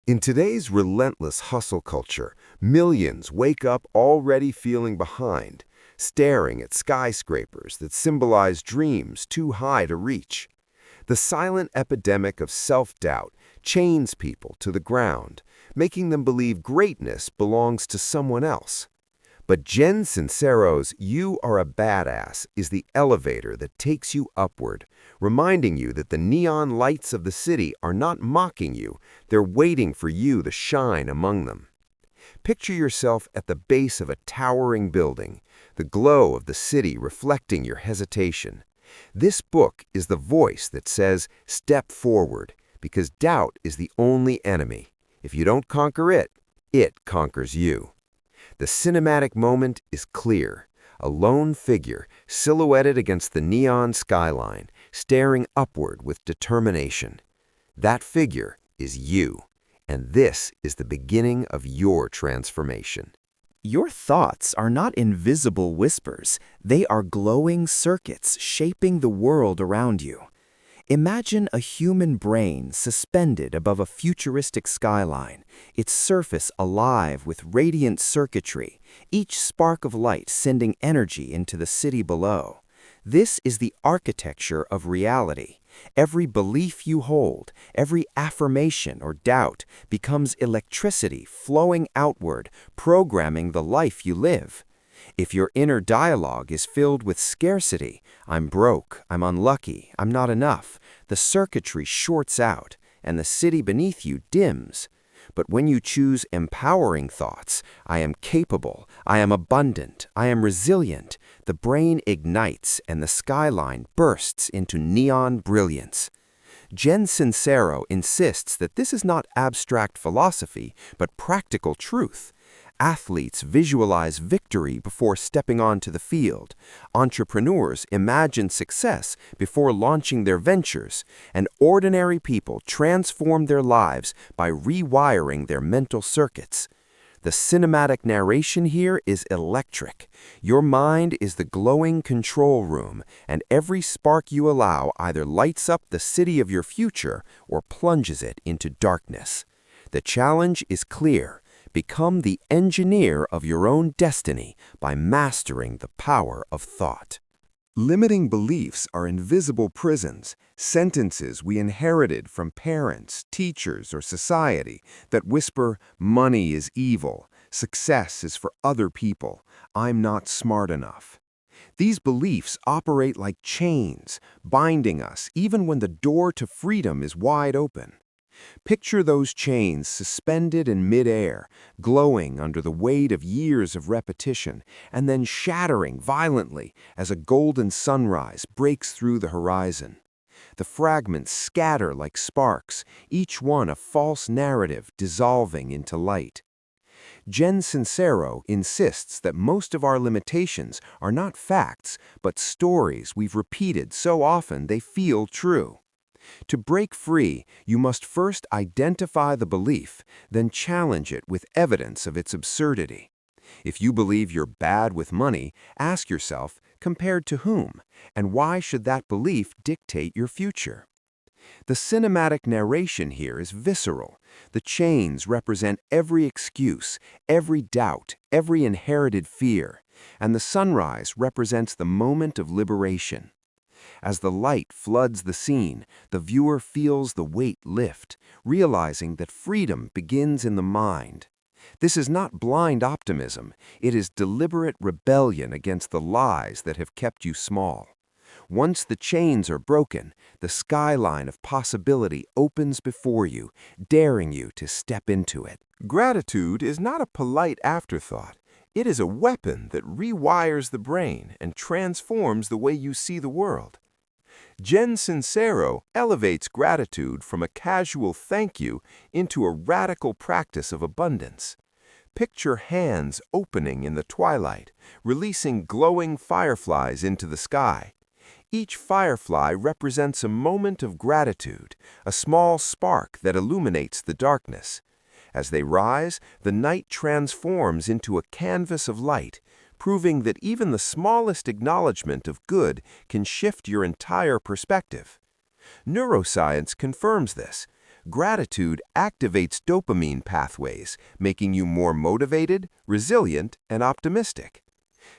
In today's relentless hustle culture, millions wake up already feeling behind, staring at skyscrapers that symbolize dreams too high to reach. The silent epidemic of self-doubt chains people to the ground, making them believe greatness belongs to someone else. But Jen Sincero's "You Are a Badass" is the elevator that takes you upward, reminding you that the neon lights of the city are not mocking you, they're waiting for you to shine among them. Picture yourself at the base of a towering building, the glow of the city reflecting your hesitation. This book is the voice that says, "Step forward," because doubt is the only enemy. If you don't conquer it, it conquers you. The cinematic moment is clear. A lone figure, silhouetted against the neon skyline, staring upward with determination. That figure is you, and this is the beginning of your transformation. Your thoughts are not invisible whispers. They are glowing circuits shaping the world around you. Imagine a human brain suspended above a futuristic skyline, its surface alive with radiant circuitry, each spark of light sending energy into the city below. This is the architecture of reality. Every belief you hold, every affirmation or doubt becomes electricity flowing outward, programming the life you live. If your inner dialogue is filled with scarcity, "I'm broke, I'm unlucky, I'm not enough," the circuitry shorts out and the city beneath you dims. But when you choose empowering thoughts, "I am capable, I am abundant, I am resilient," the brain ignites and the skyline bursts into neon brilliance. Jen Sincero insists that this is not abstract philosophy, but practical truth. Athletes visualize victory before stepping onto the field. Entrepreneurs imagine success before launching their ventures. And ordinary people transform their lives by rewiring their mental circuits. The cinematic narration here is electric. Your mind is the glowing control room, and every spark you allow either lights up the city of your future or plunges it into darkness. The challenge is clear. Become the engineer of your own destiny by mastering the power of thought. Limiting beliefs are invisible prisons, sentences we inherited from parents, teachers, or society that whisper, "Money is evil, success is for other people, I'm not smart enough." These beliefs operate like chains, binding us even when the door to freedom is wide open. Picture those chains suspended in midair, glowing under the weight of years of repetition, and then shattering violently as a golden sunrise breaks through the horizon. The fragments scatter like sparks, each one a false narrative dissolving into light. Jen Sincero insists that most of our limitations are not facts, but stories we've repeated so often they feel true. To break free, you must first identify the belief, then challenge it with evidence of its absurdity. If you believe you're bad with money, ask yourself, compared to whom, and why should that belief dictate your future? The cinematic narration here is visceral. The chains represent every excuse, every doubt, every inherited fear, and the sunrise represents the moment of liberation. As the light floods the scene, the viewer feels the weight lift, realizing that freedom begins in the mind. This is not blind optimism, it is deliberate rebellion against the lies that have kept you small. Once the chains are broken, the skyline of possibility opens before you, daring you to step into it. Gratitude is not a polite afterthought. It is a weapon that rewires the brain and transforms the way you see the world. Jen Sincero elevates gratitude from a casual thank you into a radical practice of abundance. Picture hands opening in the twilight, releasing glowing fireflies into the sky. Each firefly represents a moment of gratitude, a small spark that illuminates the darkness. As they rise, the night transforms into a canvas of light, proving that even the smallest acknowledgement of good can shift your entire perspective. Neuroscience confirms this. Gratitude activates dopamine pathways, making you more motivated, resilient, and optimistic.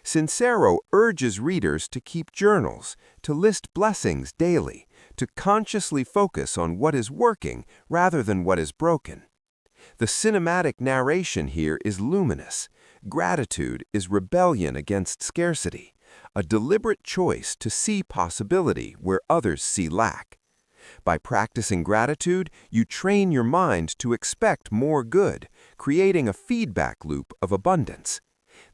Sincero urges readers to keep journals, to list blessings daily, to consciously focus on what is working rather than what is broken. The cinematic narration here is luminous. Gratitude is rebellion against scarcity, a deliberate choice to see possibility where others see lack. By practicing gratitude, you train your mind to expect more good, creating a feedback loop of abundance.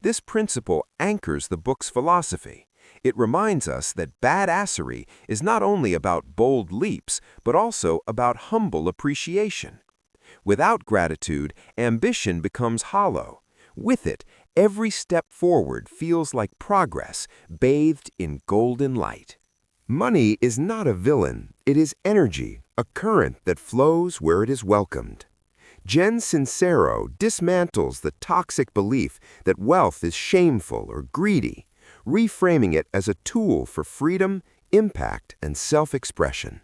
This principle anchors the book's philosophy. It reminds us that badassery is not only about bold leaps, but also about humble appreciation. Without gratitude, ambition becomes hollow. With it, every step forward feels like progress, bathed in golden light. Money is not a villain, it is energy, a current that flows where it is welcomed. Jen Sincero dismantles the toxic belief that wealth is shameful or greedy, reframing it as a tool for freedom, impact, and self-expression.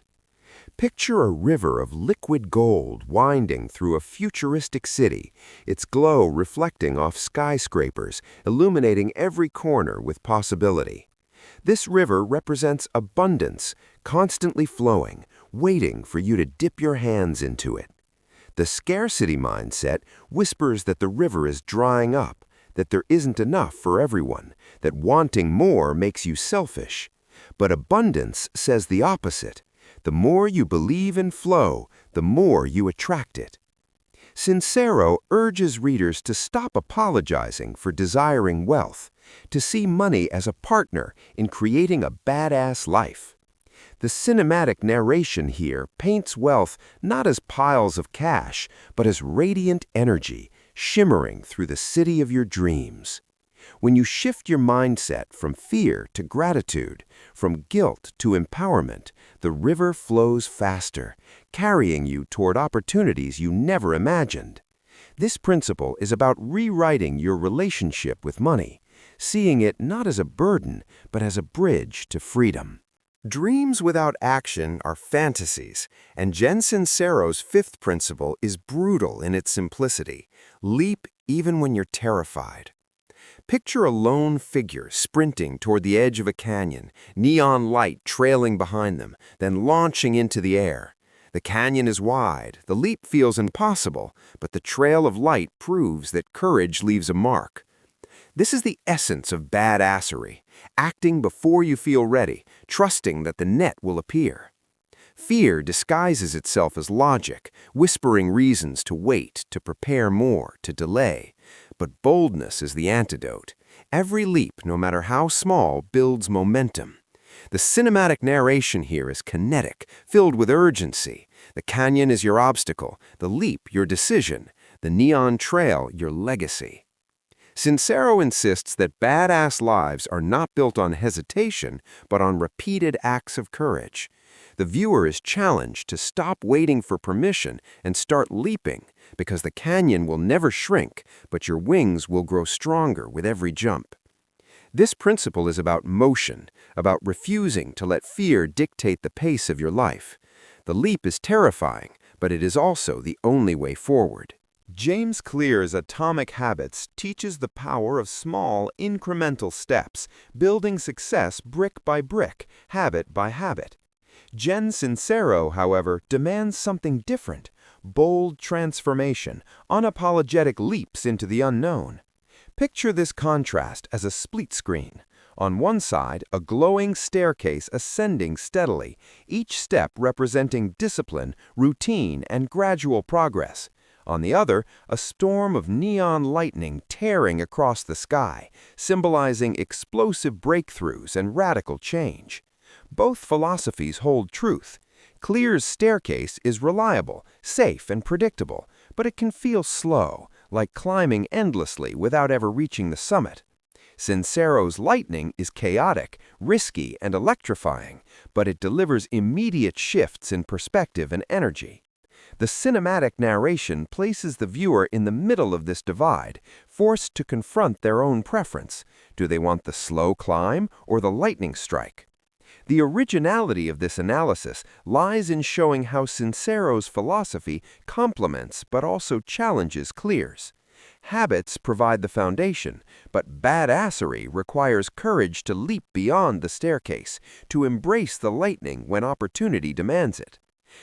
Picture a river of liquid gold winding through a futuristic city, its glow reflecting off skyscrapers, illuminating every corner with possibility. This river represents abundance, constantly flowing, waiting for you to dip your hands into it. The scarcity mindset whispers that the river is drying up, that there isn't enough for everyone, that wanting more makes you selfish. But abundance says the opposite. The more you believe in flow, the more you attract it. Sincero urges readers to stop apologizing for desiring wealth, to see money as a partner in creating a badass life. The cinematic narration here paints wealth not as piles of cash, but as radiant energy, shimmering through the city of your dreams. When you shift your mindset from fear to gratitude, from guilt to empowerment, the river flows faster, carrying you toward opportunities you never imagined. This principle is about rewriting your relationship with money, seeing it not as a burden, but as a bridge to freedom. Dreams without action are fantasies, and Jen Sincero's fifth principle is brutal in its simplicity. Leap even when you're terrified. Picture a lone figure sprinting toward the edge of a canyon, neon light trailing behind them, then launching into the air. The canyon is wide, the leap feels impossible, but the trail of light proves that courage leaves a mark. This is the essence of badassery, acting before you feel ready, trusting that the net will appear. Fear disguises itself as logic, whispering reasons to wait, to prepare more, to delay. But boldness is the antidote. Every leap, no matter how small, builds momentum. The cinematic narration here is kinetic, filled with urgency. The canyon is your obstacle, the leap your decision, the neon trail your legacy. Sincero insists that badass lives are not built on hesitation, but on repeated acts of courage. The viewer is challenged to stop waiting for permission and start leaping, because the canyon will never shrink, but your wings will grow stronger with every jump. This principle is about motion, about refusing to let fear dictate the pace of your life. The leap is terrifying, but it is also the only way forward. James Clear's Atomic Habits teaches the power of small, incremental steps, building success brick by brick, habit by habit. Jen Sincero, however, demands something different: bold transformation, unapologetic leaps into the unknown. Picture this contrast as a split screen. On one side, a glowing staircase ascending steadily, each step representing discipline, routine, and gradual progress. On the other, a storm of neon lightning tearing across the sky, symbolizing explosive breakthroughs and radical change. Both philosophies hold truth. Clear's staircase is reliable, safe, and predictable, but it can feel slow, like climbing endlessly without ever reaching the summit. Sincero's lightning is chaotic, risky, and electrifying, but it delivers immediate shifts in perspective and energy. The cinematic narration places the viewer in the middle of this divide, forced to confront their own preference. Do they want the slow climb or the lightning strike? The originality of this analysis lies in showing how Sincero's philosophy complements but also challenges Clear's. Habits provide the foundation, but badassery requires courage to leap beyond the staircase, to embrace the lightning when opportunity demands it.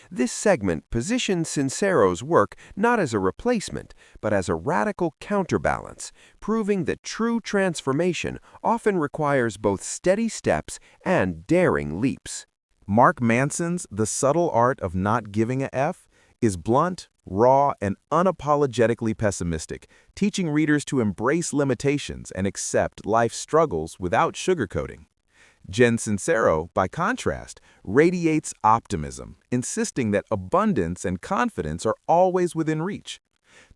This segment positions Sincero's work not as a replacement, but as a radical counterbalance, proving that true transformation often requires both steady steps and daring leaps. Mark Manson's The Subtle Art of Not Giving a F is blunt, raw, and unapologetically pessimistic, teaching readers to embrace limitations and accept life's struggles without sugarcoating. Jen Sincero, by contrast, radiates optimism, insisting that abundance and confidence are always within reach.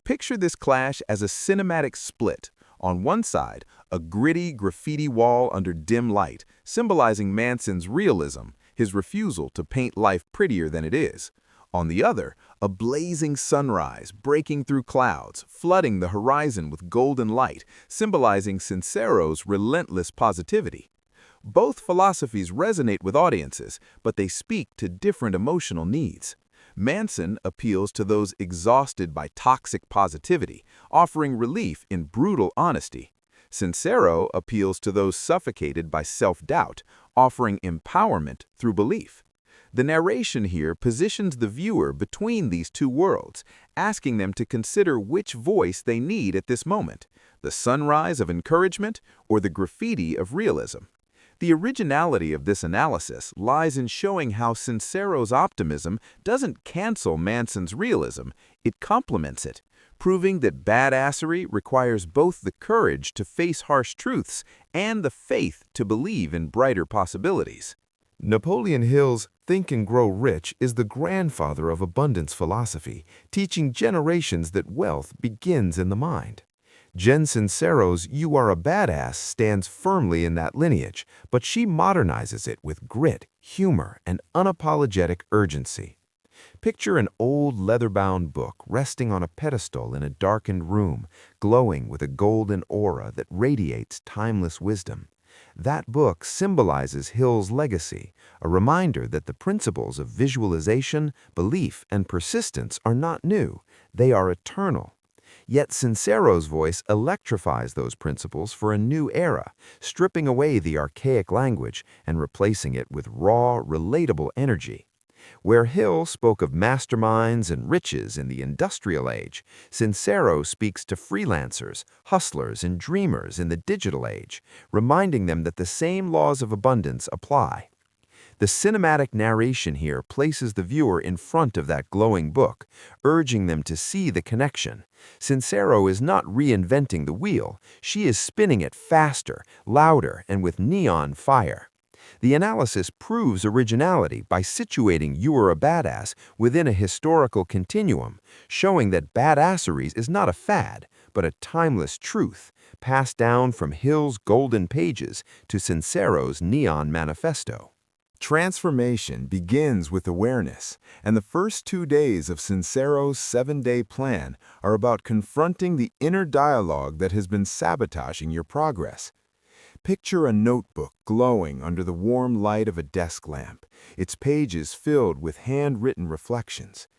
Picture this clash as a cinematic split. On one side, a gritty graffiti wall under dim light, symbolizing Manson's realism, his refusal to paint life prettier than it is. On the other, a blazing sunrise breaking through clouds, flooding the horizon with golden light, symbolizing Sincero's relentless positivity. Both philosophies resonate with audiences, but they speak to different emotional needs. Manson appeals to those exhausted by toxic positivity, offering relief in brutal honesty. Sincero appeals to those suffocated by self-doubt, offering empowerment through belief. The narration here positions the viewer between these two worlds, asking them to consider which voice they need at this moment, the sunrise of encouragement or the graffiti of realism. The originality of this analysis lies in showing how Sincero's optimism doesn't cancel Manson's realism, it complements it, proving that badassery requires both the courage to face harsh truths and the faith to believe in brighter possibilities. Napoleon Hill's Think and Grow Rich is the grandfather of abundance philosophy, teaching generations that wealth begins in the mind. Jen Sincero's You Are a Badass stands firmly in that lineage, but she modernizes it with grit, humor, and unapologetic urgency. Picture an old leather-bound book resting on a pedestal in a darkened room, glowing with a golden aura that radiates timeless wisdom. That book symbolizes Hill's legacy, a reminder that the principles of visualization, belief, and persistence are not new, they are eternal. Yet Sincero's voice electrifies those principles for a new era, stripping away the archaic language and replacing it with raw, relatable energy. Where Hill spoke of masterminds and riches in the industrial age, Sincero speaks to freelancers, hustlers, and dreamers in the digital age, reminding them that the same laws of abundance apply. The cinematic narration here places the viewer in front of that glowing book, urging them to see the connection. Sincero is not reinventing the wheel, she is spinning it faster, louder, and with neon fire. The analysis proves originality by situating You Are a Badass within a historical continuum, showing that badasseries is not a fad, but a timeless truth, passed down from Hill's golden pages to Sincero's neon manifesto. Transformation begins with awareness, and the first 2 days of Sincero's 7-day plan are about confronting the inner dialogue that has been sabotaging your progress. Picture a notebook glowing under the warm light of a desk lamp, its pages filled with handwritten reflections.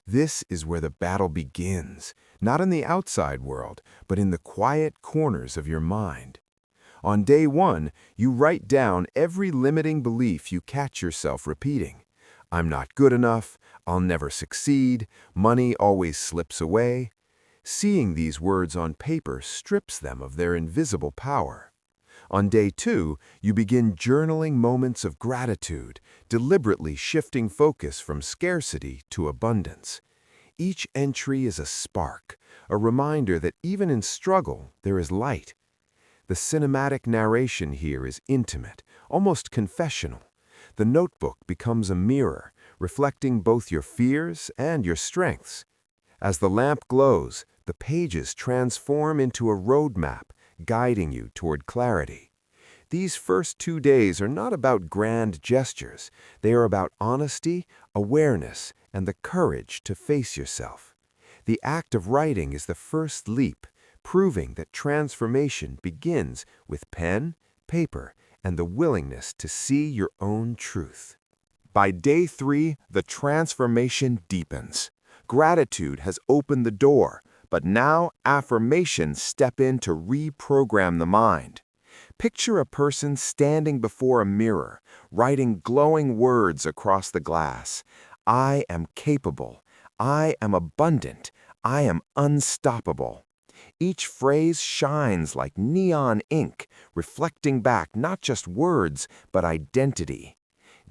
This is where the battle begins, not in the outside world, but in the quiet corners of your mind. On day 1, you write down every limiting belief you catch yourself repeating. I'm not good enough, I'll never succeed, money always slips away. Seeing these words on paper strips them of their invisible power. On day 2, you begin journaling moments of gratitude, deliberately shifting focus from scarcity to abundance. Each entry is a spark, a reminder that even in struggle, there is light. The cinematic narration here is intimate, almost confessional. The notebook becomes a mirror, reflecting both your fears and your strengths. As the lamp glows, the pages transform into a roadmap, guiding you toward clarity. These first 2 days are not about grand gestures. They are about honesty, awareness, and the courage to face yourself. The act of writing is the first leap, proving that transformation begins with pen, paper, and the willingness to see your own truth. By day 3, the transformation deepens. Gratitude has opened the door, but now affirmations step in to reprogram the mind. Picture a person standing before a mirror, writing glowing words across the glass. I am capable. I am abundant. I am unstoppable. Each phrase shines like neon ink, reflecting back not just words, but identity.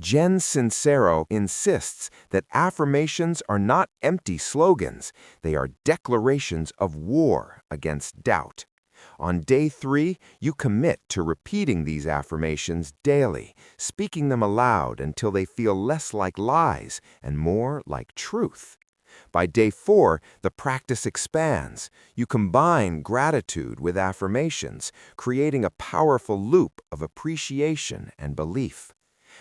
Sincero insists that affirmations are not empty slogans, they are declarations of war against doubt. On day 3, you commit to repeating these affirmations daily, speaking them aloud until they feel less like lies and more like truth. By day 4, the practice expands. You combine gratitude with affirmations, creating a powerful loop of appreciation and belief.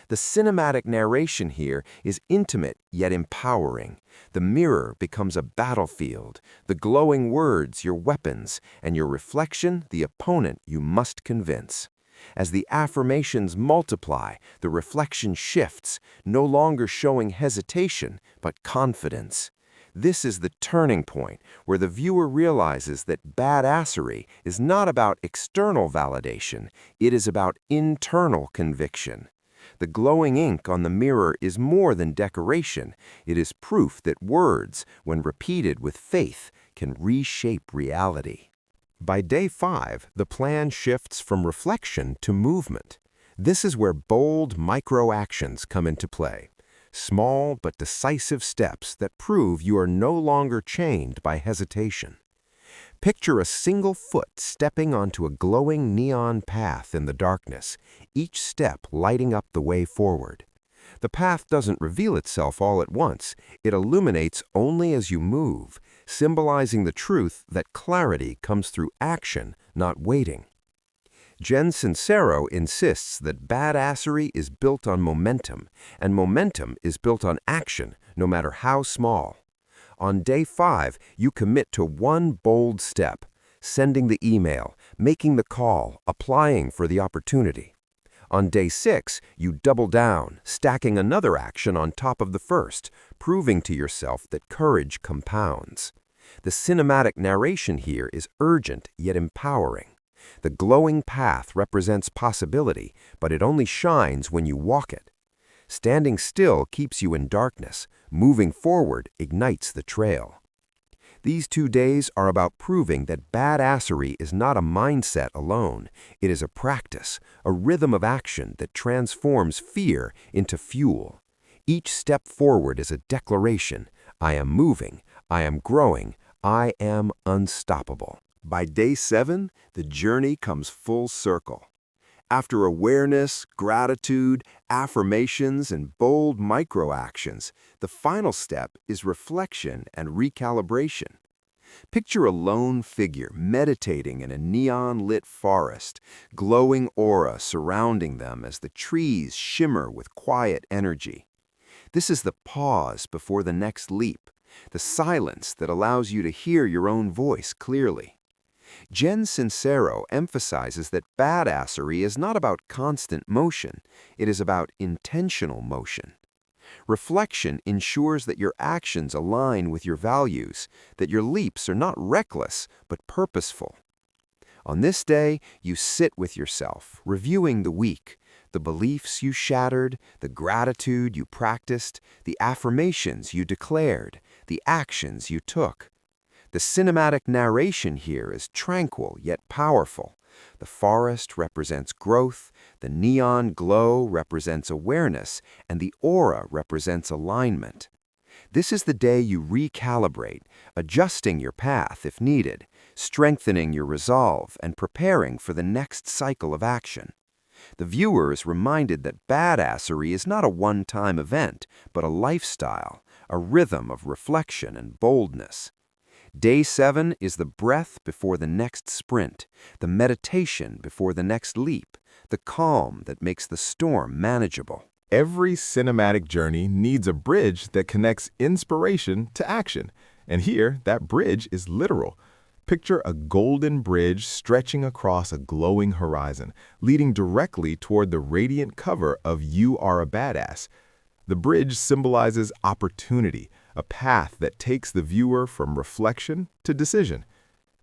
The cinematic narration here is intimate yet empowering. The mirror becomes a battlefield, the glowing words your weapons, and your reflection the opponent you must convince. As the affirmations multiply, the reflection shifts, no longer showing hesitation, but confidence. This is the turning point where the viewer realizes that badassery is not about external validation, it is about internal conviction. The glowing ink on the mirror is more than decoration. It is proof that words, when repeated with faith, can reshape reality. By day 5, the plan shifts from reflection to movement. This is where bold micro-actions come into play. Small but decisive steps that prove you are no longer chained by hesitation. Picture a single foot stepping onto a glowing neon path in the darkness, each step lighting up the way forward. The path doesn't reveal itself all at once, it illuminates only as you move, symbolizing the truth that clarity comes through action, not waiting. Sincero insists that badassery is built on momentum, and momentum is built on action, no matter how small. On day 5, you commit to one bold step, sending the email, making the call, applying for the opportunity. On day 6, you double down, stacking another action on top of the first, proving to yourself that courage compounds. The cinematic narration here is urgent yet empowering. The glowing path represents possibility, but it only shines when you walk it. Standing still keeps you in darkness. Moving forward ignites the trail. These 2 days are about proving that badassery is not a mindset alone. It is a practice, a rhythm of action that transforms fear into fuel. Each step forward is a declaration. I am moving. I am growing. I am unstoppable. By day 7, the journey comes full circle. After awareness, gratitude, affirmations, and bold micro-actions, the final step is reflection and recalibration. Picture a lone figure meditating in a neon-lit forest, glowing aura surrounding them as the trees shimmer with quiet energy. This is the pause before the next leap, the silence that allows you to hear your own voice clearly. Sincero emphasizes that badassery is not about constant motion, it is about intentional motion. Reflection ensures that your actions align with your values, that your leaps are not reckless, but purposeful. On this day, you sit with yourself, reviewing the week, the beliefs you shattered, the gratitude you practiced, the affirmations you declared, the actions you took. The cinematic narration here is tranquil yet powerful. The forest represents growth, the neon glow represents awareness, and the aura represents alignment. This is the day you recalibrate, adjusting your path if needed, strengthening your resolve, and preparing for the next cycle of action. The viewer is reminded that badassery is not a one-time event, but a lifestyle, a rhythm of reflection and boldness. Day 7 is the breath before the next sprint, the meditation before the next leap, the calm that makes the storm manageable. Every cinematic journey needs a bridge that connects inspiration to action. And here, that bridge is literal. Picture a golden bridge stretching across a glowing horizon, leading directly toward the radiant cover of You Are a Badass. The bridge symbolizes opportunity, a path that takes the viewer from reflection to decision.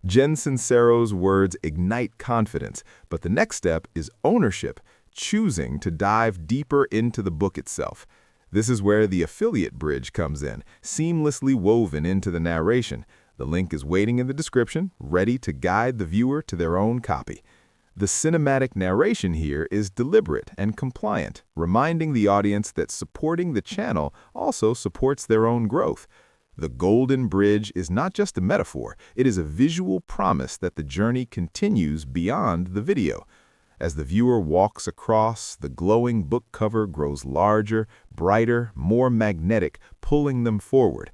Jen Sincero's words ignite confidence, but the next step is ownership, choosing to dive deeper into the book itself. This is where the affiliate bridge comes in, seamlessly woven into the narration. The link is waiting in the description, ready to guide the viewer to their own copy. The cinematic narration here is deliberate and compliant, reminding the audience that supporting the channel also supports their own growth. The golden bridge is not just a metaphor, it is a visual promise that the journey continues beyond the video. As the viewer walks across, the glowing book cover grows larger, brighter, more magnetic, pulling them forward.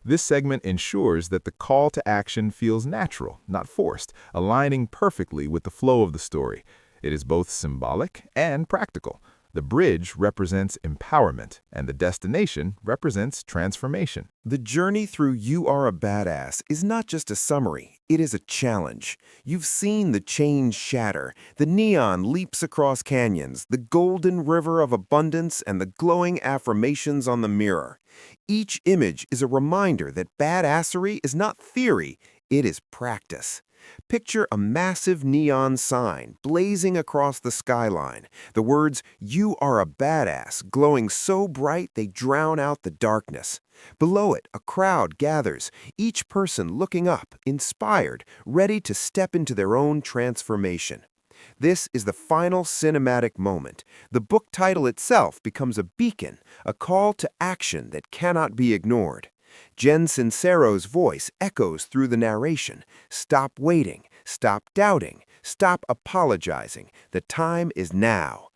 This segment ensures that the call to action feels natural, not forced, aligning perfectly with the flow of the story. It is both symbolic and practical. The bridge represents empowerment, and the destination represents transformation. The journey through You Are a Badass is not just a summary, it is a challenge. You've seen the chains shatter, the neon leaps across canyons, the golden river of abundance, and the glowing affirmations on the mirror. Each image is a reminder that badassery is not theory, it is practice. Picture a massive neon sign blazing across the skyline. The words, "You are a badass," glowing so bright they drown out the darkness. Below it, a crowd gathers, each person looking up, inspired, ready to step into their own transformation. This is the final cinematic moment. The book title itself becomes a beacon, a call to action that cannot be ignored. Jen Sincero's voice echoes through the narration. Stop waiting, stop doubting, stop apologizing. The time is now.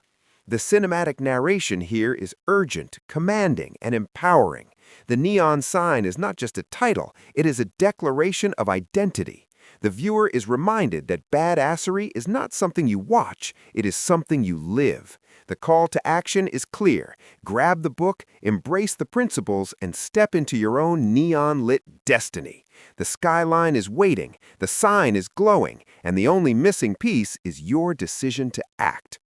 The cinematic narration here is urgent, commanding, and empowering. The neon sign is not just a title, it is a declaration of identity. The viewer is reminded that badassery is not something you watch, it is something you live. The call to action is clear. Grab the book, embrace the principles, and step into your own neon-lit destiny. The skyline is waiting, the sign is glowing, and the only missing piece is your decision to act.